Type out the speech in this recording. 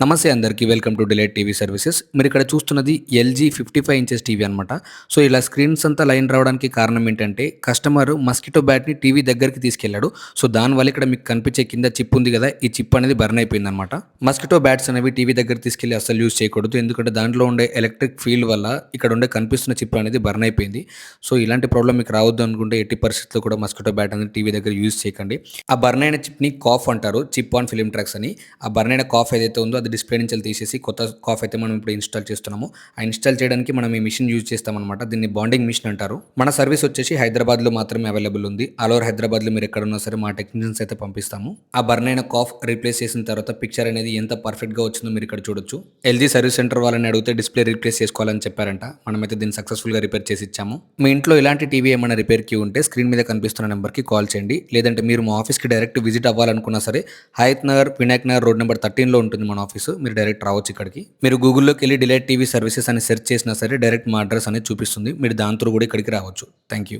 నమస్తే అందరికీ welcome to delight TV services. మీరు ఇక్కడ చూస్తున్నది ఎల్జీ 55 ఇంచెస్ టీవీ అనమాట. సో ఇలా స్క్రీన్స్ అంతా లైన్ రావడానికి కారణం ఏంటంటే కస్టమర్ మస్కిటో బ్యాట్ని టీవీ దగ్గరికి తీసుకెళ్లాడు. సో దానివల్ల ఇక్కడ మీకు కనిపించే కింద చిప్ ఉంది కదా, ఈ చిప్ అనేది బర్న్ అయిపోయింది అనమాట. మస్కిటో బ్యాట్స్ అనేవి టీవీ దగ్గర తీసుకెళ్లి అసలు యూజ్ చేయకూడదు, ఎందుకంటే దాంట్లో ఉండే ఎలక్ట్రిక్ ఫీల్డ్ వల్ల ఇక్కడ ఉండే కనిపిస్తున్న చిప్ అనేది బర్న్ అయిపోయింది. సో ఇలాంటి ప్రాబ్లం మీకు రావద్దు అనుకుంటే ఎట్టి పరిస్థితుల్లో కూడా మస్కిటో బ్యాట్ అనేది టీవీ దగ్గర యూజ్ చేయకండి. ఆ బర్న్ అయిన చిప్ని కాఫ్ అంటారు, చిప్ ఆన్ ఫిలిం ట్రాక్స్ అని. ఆ బర్న్ అయిన కాఫ్ ఏదైతే ఉందో డిస్ప్లే నుంచి తీసేసి కొత్త కాఫ్ అయితే మనం ఇప్పుడు ఇన్స్టాల్ చేస్తున్నాము. ఆ ఇన్స్టాల్ చేయడానికి మనం ఈ మిషన్ యూజ్ చేస్తామన్నమాట. దీన్ని బాండింగ్ మిషన్ అంటారు. మన సర్వీస్ వచ్చేసి హైదరాబాద్లో మాత్రమే అవైలబుల్ ఉంది. ఆల్ ఓవర్ హైదరాబాద్లో మీరు ఎక్కడున్నా సరే మా టెక్నీషియన్స్ అయితే పంపిస్తాము. ఆ బర్న్ అయిన కాఫ్ రీప్లేస్ చేసిన తర్వాత పిక్చర్ అనేది ఎంత పర్ఫెక్ట్గా వచ్చిందో మీరు ఇక్కడ చూడొచ్చు. ఎల్జీ సర్వీస్ సెంటర్ వాళ్ళని అడిగితే డిస్ప్లే రీప్లేస్ చేసుకోవాలని చెప్పారంట. మనమైతే దీన్ని సక్సెస్ఫుల్గా రిపేర్ చేసి ఇచ్చాము. మీ ఇంట్లో ఇలాంటి టీవీ ఏమైనా రిపేర్కి ఉంటే స్క్రీన్ మీద కనిపిస్తున్న నెంబర్కి కాల్ చేయండి. లేదంటే మీరు మా ఆఫీస్కి డైరెక్ట్ విజిట్ అవ్వాలనుకున్నా సరే హయత్ నగర్, వినాయక్ నగర్ రోడ్ నెంబర్ 13లో ఉంటుంది మన ఆఫీసు. మీరు డైరెక్ట్ రావచ్చు ఇక్కడికి. మీరు గూగుల్లోకి వెళ్ళి డిలైట్ టీవీ సర్వీసెస్ అని సెర్చ్ చేసినా సరే డైరెక్ట్ మా అడ్రస్ అనేది చూపిస్తుంది. మీరు దాంతో కూడా ఇక్కడికి రావచ్చు. Thank you.